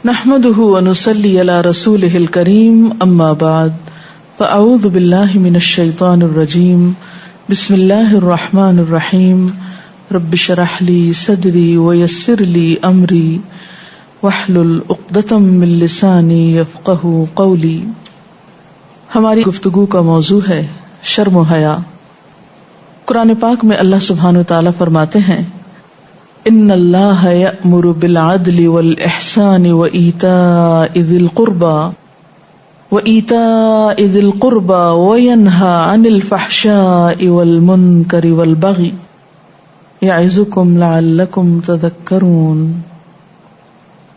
نحمده ونصلي على رسوله الكريم اما بعد فاعوذ بالله من الشيطان الرجيم بسم الله الرحمن الرحيم رب اشرح لي صدري ويسر لي امري واحلل عقدة من لساني يفقهوا قولي. ہماری گفتگو کا موضوع ہے شرم و حیا. قرآن پاک میں اللہ سبحانہ وتعالی فرماتے ہیں ان اللہ یأمر بالعدل والاحسان وایتاء ذی القربى وینہی عن الفحشاء والمنکر والبغی یعظکم لعلکم تذکرون.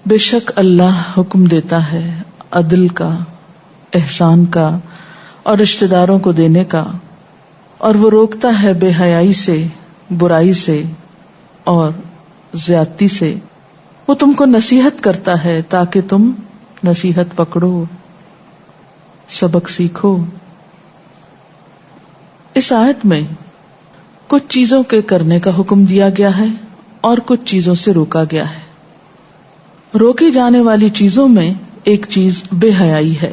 بے شک اللہ حکم دیتا ہے عدل کا، احسان کا اور رشتہ داروں کو دینے کا، اور وہ روکتا ہے بے حیائی سے، برائی سے اور زیادتی سے. وہ تم کو نصیحت کرتا ہے تاکہ تم نصیحت پکڑو، سبق سیکھو. اس آیت میں کچھ چیزوں کے کرنے کا حکم دیا گیا ہے اور کچھ چیزوں سے روکا گیا ہے. روکی جانے والی چیزوں میں ایک چیز بے حیائی ہے،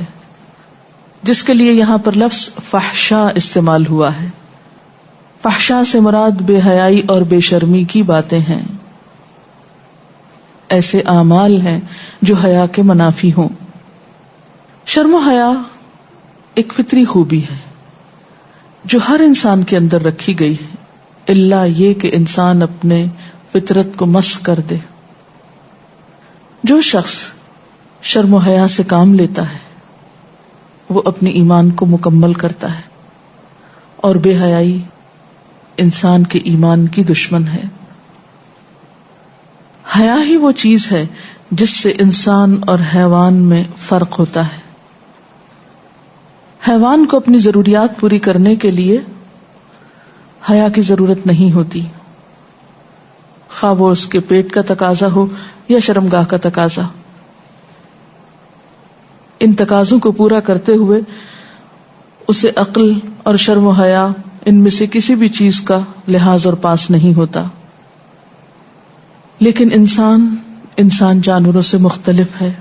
جس کے لیے یہاں پر لفظ فحشاء استعمال ہوا ہے. فحشاء سے مراد بے حیائی اور بے شرمی کی باتیں ہیں، ایسے اعمال ہیں جو حیا کے منافی ہوں. شرم و حیا ایک فطری خوبی ہے جو ہر انسان کے اندر رکھی گئی ہے، الا یہ کہ انسان اپنے فطرت کو مسخ کر دے. جو شخص شرم و حیا سے کام لیتا ہے وہ اپنے ایمان کو مکمل کرتا ہے، اور بے حیائی انسان کے ایمان کی دشمن ہے. حیا ہی وہ چیز ہے جس سے انسان اور حیوان میں فرق ہوتا ہے. حیوان کو اپنی ضروریات پوری کرنے کے لیے حیا کی ضرورت نہیں ہوتی، خواہ وہ اس کے پیٹ کا تقاضا ہو یا شرمگاہ کا تقاضا. ان تقاضوں کو پورا کرتے ہوئے اسے عقل اور شرم و حیا ان میں سے کسی بھی چیز کا لحاظ اور پاس نہیں ہوتا. لیکن انسان جانوروں سے مختلف ہے.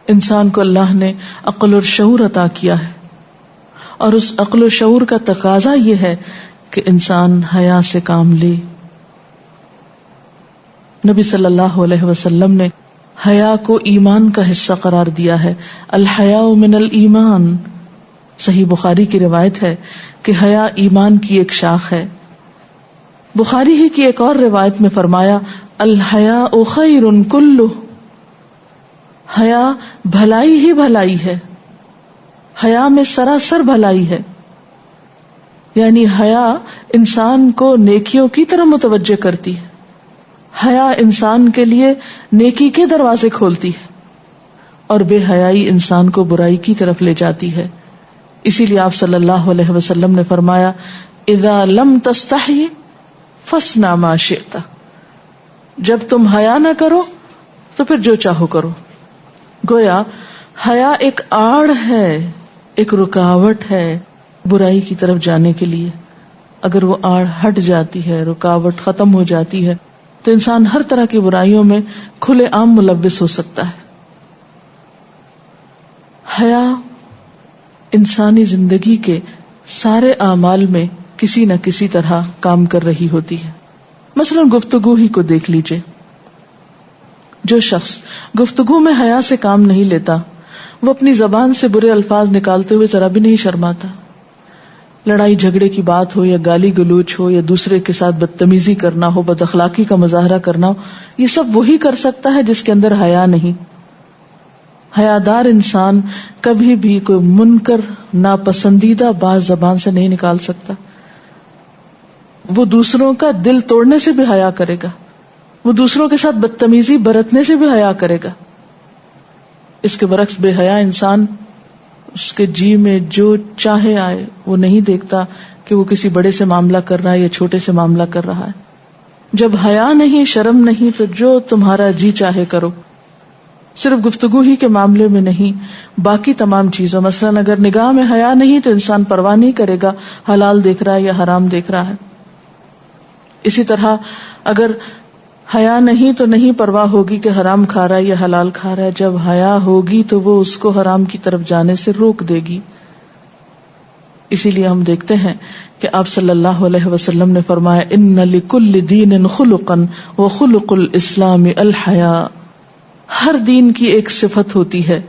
انسان کو اللہ نے عقل اور شعور عطا کیا ہے، اور اس عقل و شعور کا تقاضا یہ ہے کہ انسان حیا سے کام لے. نبی صلی اللہ علیہ وسلم نے حیا کو ایمان کا حصہ قرار دیا ہے. الحیاء من الایمان، صحیح بخاری کی روایت ہے کہ حیا ایمان کی ایک شاخ ہے. بخاری ہی کی ایک اور روایت میں فرمایا الحیاء خیر کلہ، حیا بھلائی ہی بھلائی ہے، حیا میں سراسر بھلائی ہے. یعنی حیا انسان کو نیکیوں کی طرف متوجہ کرتی ہے، حیا انسان کے لیے نیکی کے دروازے کھولتی ہے، اور بے حیائی انسان کو برائی کی طرف لے جاتی ہے. اسی لیے آپ صلی اللہ علیہ وسلم نے فرمایا اذا لم تستحی فاصنع ما شئت، جب تم حیا نہ کرو تو پھر جو چاہو کرو. گویا حیا ایک آڑ ہے، ایک رکاوٹ ہے برائی کی طرف جانے کے لیے. اگر وہ آڑ ہٹ جاتی ہے، رکاوٹ ختم ہو جاتی ہے، تو انسان ہر طرح کی برائیوں میں کھلے عام ملوث ہو سکتا ہے. حیا انسانی زندگی کے سارے اعمال میں کسی نہ کسی طرح کام کر رہی ہوتی ہے. مثلا گفتگو ہی کو دیکھ لیجئے. جو شخص گفتگو میں حیا سے کام نہیں لیتا وہ اپنی زبان سے برے الفاظ نکالتے ہوئے ذرا بھی نہیں شرماتا. لڑائی جھگڑے کی بات ہو یا گالی گلوچ ہو یا دوسرے کے ساتھ بدتمیزی کرنا ہو، بد اخلاقی کا مظاہرہ کرنا ہو، یہ سب وہی کر سکتا ہے جس کے اندر حیا نہیں. حیادار انسان کبھی بھی کوئی منکر ناپسندیدہ بات زبان سے نہیں نکال سکتا. وہ دوسروں کا دل توڑنے سے بھی حیا کرے گا، وہ دوسروں کے ساتھ بدتمیزی برتنے سے بھی حیا کرے گا. اس کے برعکس بے حیا انسان اس کے جی میں جو چاہے آئے، وہ نہیں دیکھتا کہ وہ کسی بڑے سے معاملہ کر رہا ہے یا چھوٹے سے معاملہ کر رہا ہے. جب حیا نہیں، شرم نہیں، تو جو تمہارا جی چاہے کرو. صرف گفتگو ہی کے معاملے میں نہیں، باقی تمام چیزوں، مثلا اگر نگاہ میں حیا نہیں تو انسان پرواہ نہیں کرے گا حلال دیکھ رہا ہے یا حرام دیکھ رہا ہے. اسی طرح اگر حیا نہیں تو نہیں پرواہ ہوگی کہ حرام کھا رہا ہے یا حلال کھا رہا ہے. جب حیا ہوگی تو وہ اس کو حرام کی طرف جانے سے روک دے گی. اسی لیے ہم دیکھتے ہیں کہ آپ صلی اللہ علیہ وسلم نے فرمایا ان لکل دین خلقا وخلق الاسلام الحیا. ہر دین کی ایک صفت ہوتی ہے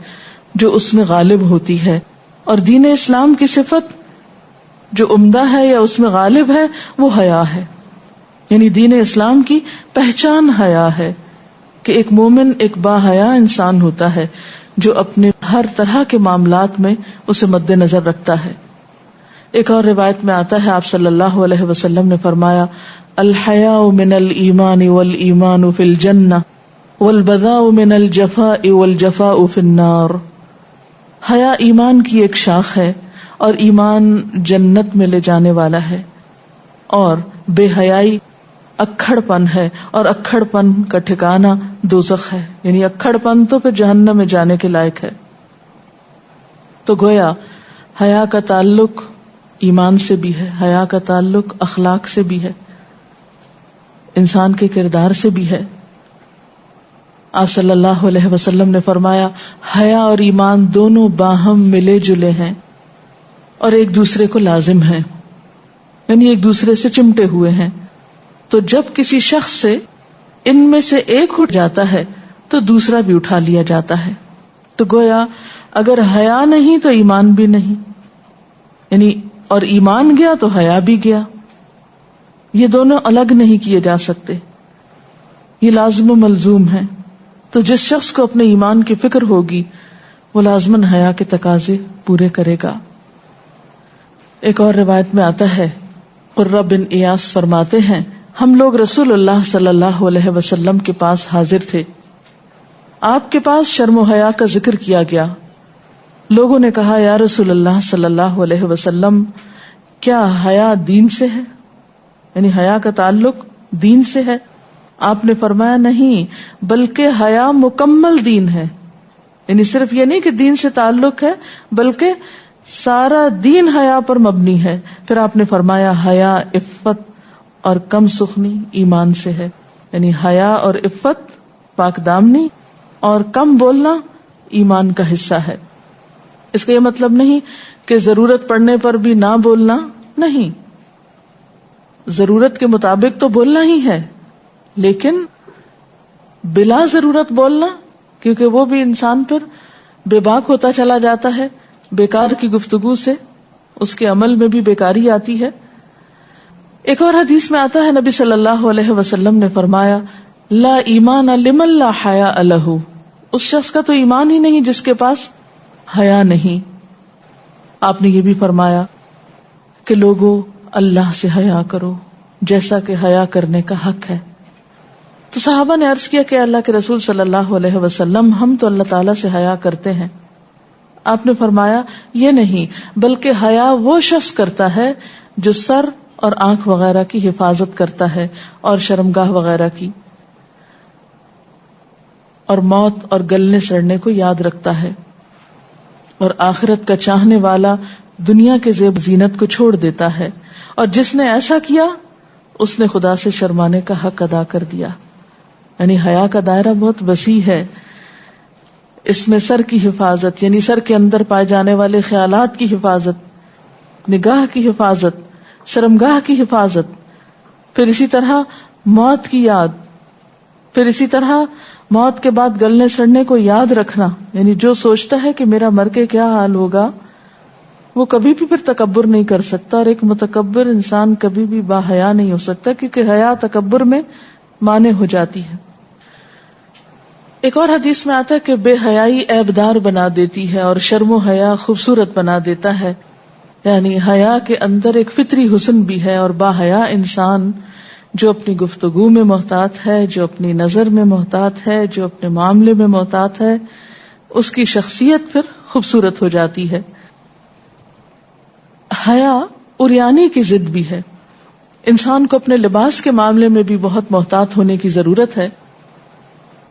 جو اس میں غالب ہوتی ہے، اور دین اسلام کی صفت جو عمدہ ہے یا اس میں غالب ہے وہ حیا ہے. یعنی دین اسلام کی پہچان حیا ہے کہ ایک مومن ایک با حیا انسان ہوتا ہے جو اپنے ہر طرح کے معاملات میں اسے مد نظر رکھتا ہے. ایک اور روایت میں آتا ہے آپ صلی اللہ علیہ وسلم نے فرمایا الحیاء من الایمان والایمان فی الجنہ والبذاء من الجفاء والجفاء فی النار. حیا ایمان کی ایک شاخ ہے اور ایمان جنت میں لے جانے والا ہے، اور بے حیائی اکھڑ پن ہے، اور اکھڑ پن کا ٹھکانہ دوزخ ہے. یعنی اکھڑ پن تو پھر جہنم میں جانے کے لائق ہے. تو گویا حیا کا تعلق ایمان سے بھی ہے، حیا کا تعلق اخلاق سے بھی ہے، انسان کے کردار سے بھی ہے. آپ صلی اللہ علیہ وسلم نے فرمایا حیا اور ایمان دونوں باہم ملے جلے ہیں اور ایک دوسرے کو لازم ہیں، یعنی ایک دوسرے سے چمٹے ہوئے ہیں. تو جب کسی شخص سے ان میں سے ایک اٹھ جاتا ہے تو دوسرا بھی اٹھا لیا جاتا ہے. تو گویا اگر حیا نہیں تو ایمان بھی نہیں، یعنی اور ایمان گیا تو حیا بھی گیا. یہ دونوں الگ نہیں کیے جا سکتے، یہ لازم و ملزوم ہے. تو جس شخص کو اپنے ایمان کی فکر ہوگی وہ لازماً حیا کے تقاضے پورے کرے گا. ایک اور روایت میں آتا ہے قرہ بن ایاس فرماتے ہیں ہم لوگ رسول اللہ صلی اللہ علیہ وسلم کے پاس حاضر تھے. آپ کے پاس شرم و حیا کا ذکر کیا گیا. لوگوں نے کہا یا رسول اللہ صلی اللہ علیہ وسلم کیا حیا دین سے ہے؟ یعنی حیا کا تعلق دین سے ہے؟ آپ نے فرمایا نہیں، بلکہ حیا مکمل دین ہے. یعنی صرف یہ نہیں کہ دین سے تعلق ہے بلکہ سارا دین حیا پر مبنی ہے. پھر آپ نے فرمایا حیا عفت اور کم سخنی ایمان سے ہے. یعنی حیا اور عفت پاک دامنی اور کم بولنا ایمان کا حصہ ہے. اس کا یہ مطلب نہیں کہ ضرورت پڑنے پر بھی نہ بولنا نہیں، ضرورت کے مطابق تو بولنا ہی ہے، لیکن بلا ضرورت بولنا، کیونکہ وہ بھی انسان پر بے باک ہوتا چلا جاتا ہے. بیکار کی گفتگو سے اس کے عمل میں بھی بیکاری آتی ہے. ایک اور حدیث میں آتا ہے نبی صلی اللہ علیہ وسلم نے فرمایا لا ایمان لمن لا حیا لہ. اس شخص کا تو ایمان ہی نہیں جس کے پاس حیا نہیں. آپ نے یہ بھی فرمایا کہ لوگوں اللہ سے حیا کرو جیسا کہ حیا کرنے کا حق ہے. تو صحابہ نے عرض کیا کہ اللہ کے رسول صلی اللہ علیہ وسلم ہم تو اللہ تعالیٰ سے حیا کرتے ہیں. آپ نے فرمایا یہ نہیں، بلکہ حیا وہ شخص کرتا ہے جو سر اور آنکھ وغیرہ کی حفاظت کرتا ہے اور شرمگاہ وغیرہ کی، اور موت اور گلنے سڑنے کو یاد رکھتا ہے، اور آخرت کا چاہنے والا دنیا کے زیب زینت کو چھوڑ دیتا ہے. اور جس نے ایسا کیا اس نے خدا سے شرمانے کا حق ادا کر دیا. یعنی حیا کا دائرہ بہت وسیع ہے. اس میں سر کی حفاظت، یعنی سر کے اندر پائے جانے والے خیالات کی حفاظت، نگاہ کی حفاظت، شرمگاہ کی حفاظت، پھر اسی طرح موت کی یاد، پھر اسی طرح موت کے بعد گلنے سڑنے کو یاد رکھنا. یعنی جو سوچتا ہے کہ میرا مر کے کیا حال ہوگا وہ کبھی بھی پھر تکبر نہیں کر سکتا، اور ایک متکبر انسان کبھی بھی با حیا نہیں ہو سکتا، کیونکہ حیا تکبر میں مانع ہو جاتی ہے. ایک اور حدیث میں آتا ہے کہ بے حیائی عیبدار بنا دیتی ہے اور شرم و حیا خوبصورت بنا دیتا ہے. یعنی حیا کے اندر ایک فطری حسن بھی ہے، اور با حیا انسان جو اپنی گفتگو میں محتاط ہے، جو اپنی نظر میں محتاط ہے، جو اپنے معاملے میں محتاط ہے، اس کی شخصیت پھر خوبصورت ہو جاتی ہے. حیا عریانی کی ضد بھی ہے. انسان کو اپنے لباس کے معاملے میں بھی بہت محتاط ہونے کی ضرورت ہے.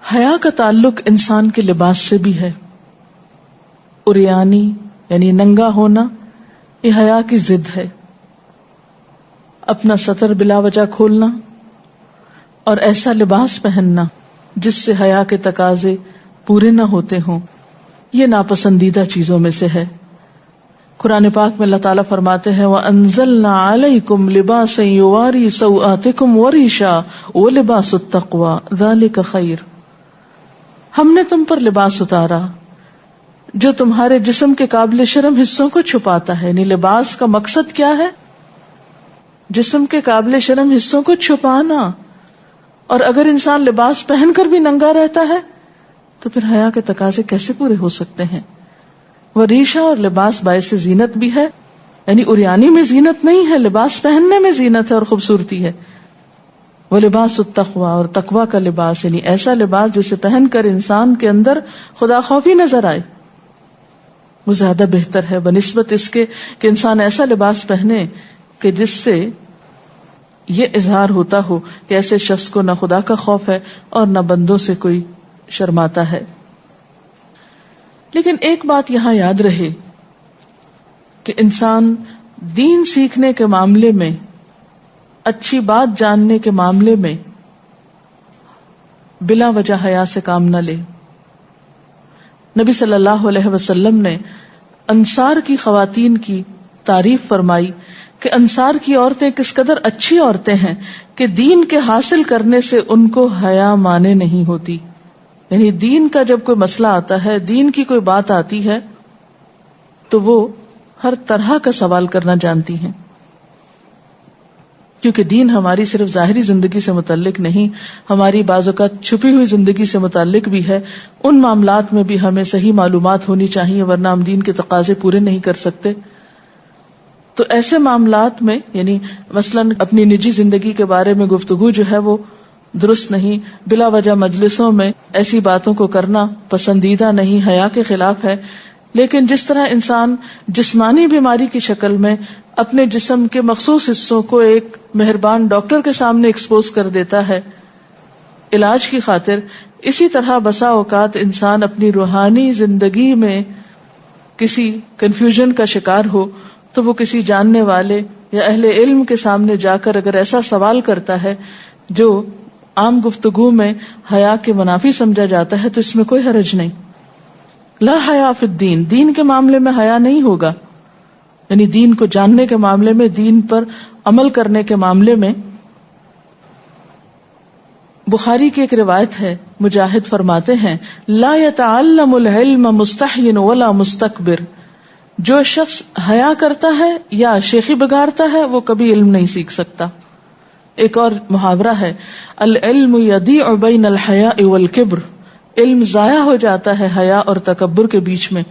حیا کا تعلق انسان کے لباس سے بھی ہے. عریانی یعنی ننگا ہونا یہ حیا کی ضد ہے. اپنا سطر بلا وجہ کھولنا، اور ایسا لباس پہننا جس سے حیا کے تقاضے پورے نہ ہوتے ہوں، یہ ناپسندیدہ چیزوں میں سے ہے۔ قرآن پاک میں اللہ تعالیٰ فرماتے ہیں وَأَنزَلْنَا عَلَيْكُمْ لِبَاسًا يُوَارِي سَوْآتِكُمْ وَرِيشًا وَلِبَاسُ التَّقْوَى ذَلِكَ خَيْرٌ، ہم نے تم پر لباس اتارا جو تمہارے جسم کے قابل شرم حصوں کو چھپاتا ہے۔ یعنی لباس کا مقصد کیا ہے؟ جسم کے قابل شرم حصوں کو چھپانا۔ اور اگر انسان لباس پہن کر بھی ننگا رہتا ہے تو پھر حیا کے تقاضے کیسے پورے ہو سکتے ہیں؟ وہ ریشہ اور لباس باعث زینت بھی ہے، یعنی عریانی میں زینت نہیں ہے، لباس پہننے میں زینت ہے اور خوبصورتی ہے۔ وہ لباس التقوی، اور تقوی کا لباس، یعنی ایسا لباس جسے پہن کر انسان کے اندر خدا خوفی نظر آئے، وہ زیادہ بہتر ہے بنسبت اس کے کہ انسان ایسا لباس پہنے کہ جس سے یہ اظہار ہوتا ہو کہ ایسے شخص کو نہ خدا کا خوف ہے اور نہ بندوں سے کوئی شرماتا ہے۔ لیکن ایک بات یہاں یاد رہے کہ انسان دین سیکھنے کے معاملے میں، اچھی بات جاننے کے معاملے میں بلا وجہ حیا سے کام نہ لے۔ نبی صلی اللہ علیہ وسلم نے انصار کی خواتین کی تعریف فرمائی کہ انصار کی عورتیں کس قدر اچھی عورتیں ہیں کہ دین کے حاصل کرنے سے ان کو حیا مانے نہیں ہوتی۔ یعنی دین کا جب کوئی مسئلہ آتا ہے، دین کی کوئی بات آتی ہے تو وہ ہر طرح کا سوال کرنا جانتی ہیں، کیونکہ دین ہماری صرف ظاہری زندگی سے متعلق نہیں، ہماری بعض اوقات چھپی ہوئی زندگی سے متعلق بھی ہے۔ ان معاملات میں بھی ہمیں صحیح معلومات ہونی چاہیے، ورنہ ہم دین کے تقاضے پورے نہیں کر سکتے۔ تو ایسے معاملات میں، یعنی مثلاً اپنی نجی زندگی کے بارے میں گفتگو جو ہے وہ درست نہیں، بلا وجہ مجلسوں میں ایسی باتوں کو کرنا پسندیدہ نہیں، حیا کے خلاف ہے۔ لیکن جس طرح انسان جسمانی بیماری کی شکل میں اپنے جسم کے مخصوص حصوں کو ایک مہربان ڈاکٹر کے سامنے ایکسپوز کر دیتا ہے علاج کی خاطر، اسی طرح بسا اوقات انسان اپنی روحانی زندگی میں کسی کنفیوژن کا شکار ہو تو وہ کسی جاننے والے یا اہل علم کے سامنے جا کر اگر ایسا سوال کرتا ہے جو عام گفتگو میں حیا کے منافی سمجھا جاتا ہے تو اس میں کوئی حرج نہیں۔ لا حیا فی الدین، دین کے معاملے میں حیا نہیں ہوگا، یعنی دین کو جاننے کے معاملے میں، دین پر عمل کرنے کے معاملے میں۔ بخاری کی ایک روایت ہے، مجاہد فرماتے ہیں لا يتعلم العلم مستحی ولا مستکبر، جو شخص حیا کرتا ہے یا شیخی بگارتا ہے وہ کبھی علم نہیں سیکھ سکتا۔ ایک اور محاورہ ہے العلم یضیع بین الحیاء والکبر، علم ضائع ہو جاتا ہے حیا اور تکبر کے بیچ میں،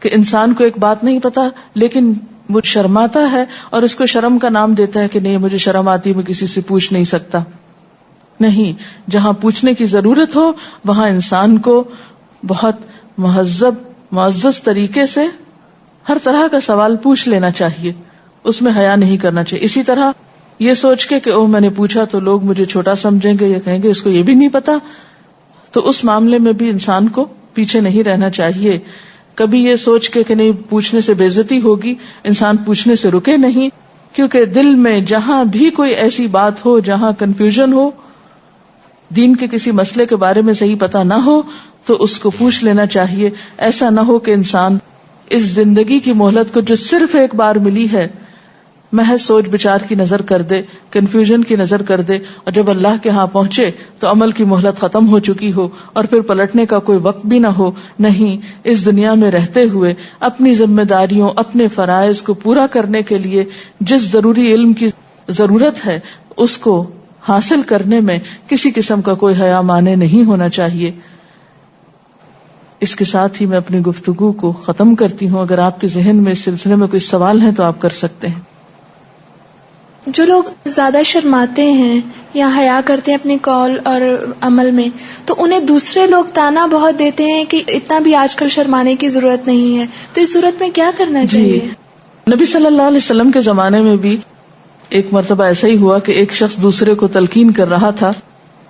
کہ انسان کو ایک بات نہیں پتا لیکن وہ شرماتا ہے اور اس کو شرم کا نام دیتا ہے کہ نہیں مجھے شرم آتی، میں کسی سے پوچھ نہیں سکتا۔ نہیں، جہاں پوچھنے کی ضرورت ہو وہاں انسان کو بہت مہذب معزز طریقے سے ہر طرح کا سوال پوچھ لینا چاہیے، اس میں حیا نہیں کرنا چاہیے۔ اسی طرح یہ سوچ کے کہ اوہ میں نے پوچھا تو لوگ مجھے چھوٹا سمجھیں گے یا کہیں گے اس کو یہ بھی نہیں پتا، تو اس معاملے میں بھی انسان کو پیچھے نہیں رہنا چاہیے۔ کبھی یہ سوچ کے کہ نہیں پوچھنے سے بے عزتی ہوگی، انسان پوچھنے سے رکے نہیں، کیونکہ دل میں جہاں بھی کوئی ایسی بات ہو جہاں کنفیوژن ہو، دین کے کسی مسئلے کے بارے میں صحیح پتا نہ ہو تو اس کو پوچھ لینا چاہیے۔ ایسا نہ ہو کہ انسان اس زندگی کی مہلت کو جو صرف ایک بار ملی ہے محض سوچ بچار کی نظر کر دے، کنفیوژن کی نظر کر دے، اور جب اللہ کے ہاں پہنچے تو عمل کی مہلت ختم ہو چکی ہو اور پھر پلٹنے کا کوئی وقت بھی نہ ہو۔ نہیں، اس دنیا میں رہتے ہوئے اپنی ذمہ داریوں، اپنے فرائض کو پورا کرنے کے لیے جس ضروری علم کی ضرورت ہے اس کو حاصل کرنے میں کسی قسم کا کوئی حیا مانے نہیں ہونا چاہیے۔ اس کے ساتھ ہی میں اپنی گفتگو کو ختم کرتی ہوں۔ اگر آپ کے ذہن میں اس سلسلے میں کوئی سوال ہیں تو آپ کر سکتے ہیں۔ جو لوگ زیادہ شرماتے ہیں یا حیا کرتے ہیں اپنے قول اور عمل میں، تو انہیں دوسرے لوگ تانا بہت دیتے ہیں کہ اتنا بھی آج کل شرمانے کی ضرورت نہیں ہے، تو اس صورت میں کیا کرنا چاہیے؟ نبی صلی اللہ علیہ وسلم کے زمانے میں بھی ایک مرتبہ ایسا ہی ہوا کہ ایک شخص دوسرے کو تلقین کر رہا تھا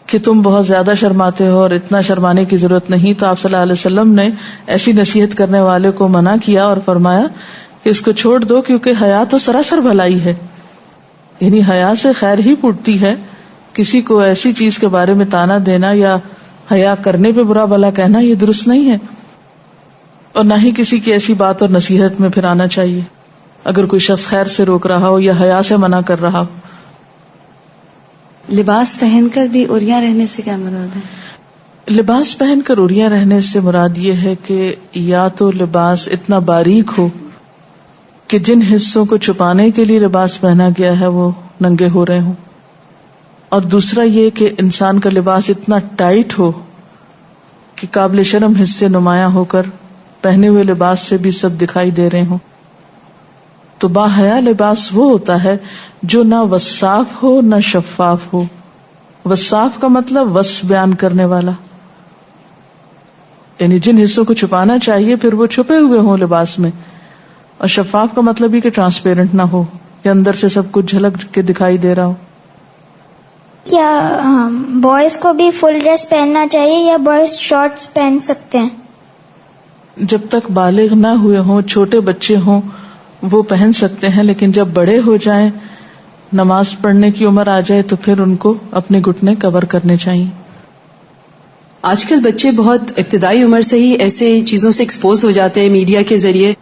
کہ تم بہت زیادہ شرماتے ہو اور اتنا شرمانے کی ضرورت نہیں، تو آپ صلی اللہ علیہ وسلم نے ایسی نصیحت کرنے والے کو منع کیا اور فرمایا کہ اس کو چھوڑ دو، کیونکہ حیا تو سراسر بھلائی ہے، یعنی حیا سے خیر ہی پھوٹتی ہے، کسی کو ایسی چیز کے بارے میں تانا دینا یا حیا کرنے پہ برا بھلا کہنا یہ درست نہیں ہے، اور نہ ہی کسی کی ایسی بات اور نصیحت میں پھر آنا چاہیے اگر کوئی شخص خیر سے روک رہا ہو یا حیا سے منع کر رہا ہو۔ لباس پہن کر بھی عریاں رہنے سے کیا مراد ہے؟ لباس پہن کر عریاں رہنے سے مراد یہ ہے کہ یا تو لباس اتنا باریک ہو کہ جن حصوں کو چھپانے کے لیے لباس پہنا گیا ہے وہ ننگے ہو رہے ہوں، اور دوسرا یہ کہ انسان کا لباس اتنا ٹائٹ ہو کہ قابل شرم حصے نمایاں ہو کر پہنے ہوئے لباس سے بھی سب دکھائی دے رہے ہوں۔ تو باحیا لباس وہ ہوتا ہے جو نہ وصاف ہو نہ شفاف ہو۔ وصاف کا مطلب وصف بیان کرنے والا، یعنی جن حصوں کو چھپانا چاہیے پھر وہ چھپے ہوئے ہوں لباس میں، اور شفاف کا مطلب یہ کہ ٹرانسپیرنٹ نہ ہو یا اندر سے سب کچھ جھلک کے دکھائی دے رہا ہو۔ کیا بوائز کو بھی فل ڈریس پہننا چاہیے یا بوائز شارٹس پہن سکتے ہیں؟ جب تک بالغ نہ ہوئے ہوں، چھوٹے بچے ہوں، وہ پہن سکتے ہیں، لیکن جب بڑے ہو جائیں، نماز پڑھنے کی عمر آ جائے تو پھر ان کو اپنے گھٹنے کور کرنے چاہیے۔ آج کل بچے بہت ابتدائی عمر سے ہی ایسے چیزوں سے ایکسپوز ہو جاتے ہیں میڈیا کے ذریعے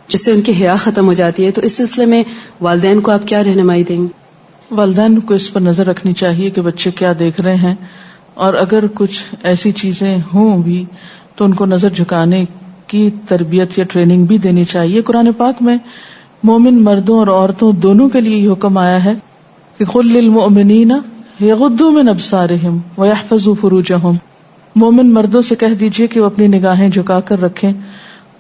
جس سے ان کی حیا ختم ہو جاتی ہے، تو اس سلسلے میں والدین کو آپ کیا رہنمائی دیں گے؟ والدین کو اس پر نظر رکھنی چاہیے کہ بچے کیا دیکھ رہے ہیں، اور اگر کچھ ایسی چیزیں ہوں بھی تو ان کو نظر جھکانے کی تربیت یا ٹریننگ بھی دینی چاہیے۔ قرآن پاک میں مومن مردوں اور عورتوں دونوں کے لیے یہ حکم آیا ہے کہ قل للمؤمنین یغضوا من ابصارہم ویحفظوا فروجہم، مومن مردوں سے کہہ دیجئے کہ وہ اپنی نگاہیں جھکا کر رکھیں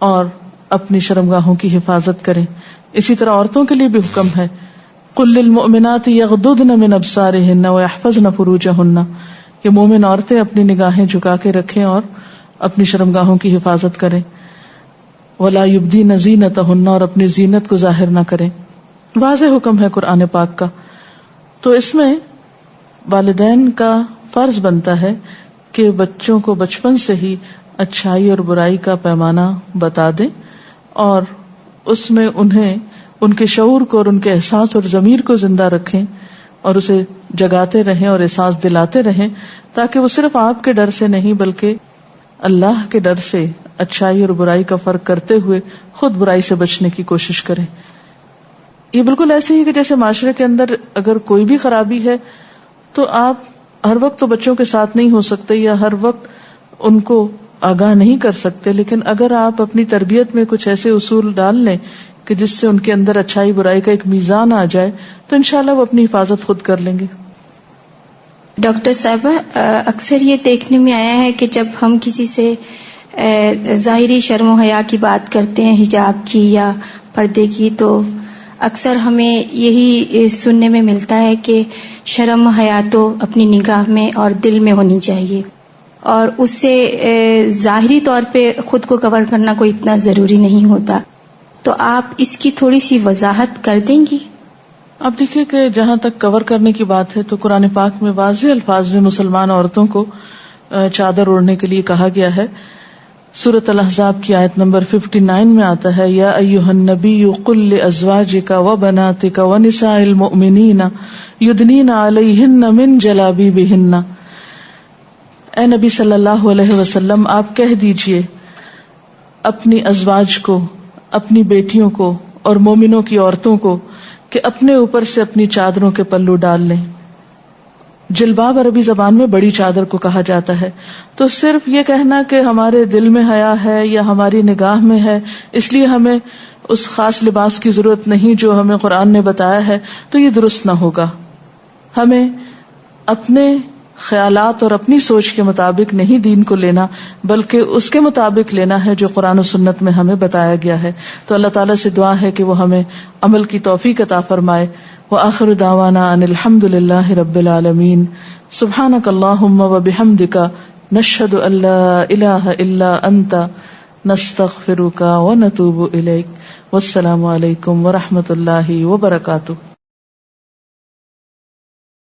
اور اپنی شرمگاہوں کی حفاظت کریں۔ اسی طرح عورتوں کے لیے بھی حکم ہے قل للمؤمنات یغضضن من ابصارہن ویحفظن فروجہن، کہ مومن عورتیں اپنی نگاہیں جھکا کے رکھیں اور اپنی شرمگاہوں کی حفاظت کریں۔ ولا یبدین زینتہن، اور اپنی زینت کو ظاہر نہ کریں۔ واضح حکم ہے قرآن پاک کا۔ تو اس میں والدین کا فرض بنتا ہے کہ بچوں کو بچپن سے ہی اچھائی اور برائی کا پیمانہ بتا دیں، اور اس میں انہیں ان کے شعور کو اور ان کے احساس اور ضمیر کو زندہ رکھیں اور اسے جگاتے رہیں اور احساس دلاتے رہیں، تاکہ وہ صرف آپ کے ڈر سے نہیں بلکہ اللہ کے ڈر سے اچھائی اور برائی کا فرق کرتے ہوئے خود برائی سے بچنے کی کوشش کریں۔ یہ بالکل ایسے ہی کہ جیسے معاشرے کے اندر اگر کوئی بھی خرابی ہے تو آپ ہر وقت تو بچوں کے ساتھ نہیں ہو سکتے یا ہر وقت ان کو آگاہ نہیں کر سکتے، لیکن اگر آپ اپنی تربیت میں کچھ ایسے اصول ڈال لیں کہ جس سے ان کے اندر اچھائی برائی کا ایک میزان آ جائے تو انشاءاللہ وہ اپنی حفاظت خود کر لیں گے۔ ڈاکٹر صاحبہ، اکثر یہ دیکھنے میں آیا ہے کہ جب ہم کسی سے ظاہری شرم و حیا کی بات کرتے ہیں، حجاب کی یا پردے کی، تو اکثر ہمیں یہی سننے میں ملتا ہے کہ شرم و حیا تو اپنی نگاہ میں اور دل میں ہونی چاہیے، اور اس سے ظاہری طور پہ خود کو کور کرنا کوئی اتنا ضروری نہیں ہوتا۔ تو آپ اس کی تھوڑی سی وضاحت کر دیں گی؟ اب دیکھیں کہ جہاں تک کور کرنے کی بات ہے تو قرآن پاک میں واضح الفاظ میں مسلمان عورتوں کو چادر اوڑھنے کے لیے کہا گیا ہے۔ سورۃ الاحزاب کی آیت نمبر 59 میں آتا ہے، یا ایھا النبی قل لازواجک وبناتک ونساء المؤمنین یدنین علیہن من جلابیبہن۔ اے نبی صلی اللہ علیہ وسلم، آپ کہہ دیجئے اپنی ازواج کو، اپنی بیٹیوں کو اور مومنوں کی عورتوں کو کہ اپنے اوپر سے اپنی چادروں کے پلو ڈال لیں۔ جلباب عربی زبان میں بڑی چادر کو کہا جاتا ہے، تو صرف یہ کہنا کہ ہمارے دل میں حیا ہے یا ہماری نگاہ میں ہے اس لیے ہمیں اس خاص لباس کی ضرورت نہیں جو ہمیں قرآن نے بتایا ہے، تو یہ درست نہ ہوگا۔ ہمیں اپنے خیالات اور اپنی سوچ کے مطابق نہیں دین کو لینا، بلکہ اس کے مطابق لینا ہے جو قرآن و سنت میں ہمیں بتایا گیا ہے۔ تو اللہ تعالیٰ سے دعا ہے کہ وہ ہمیں عمل کی توفیق عطا فرمائے۔ وآخر دعوانا ان الحمد للہ رب العالمین۔ سبحانک اللہم وبحمدک، نشہد ان لا الہ الا انت، نستغفرک ونتوب الیک۔ والسلام علیکم ورحمۃ اللہ وبرکاتہ۔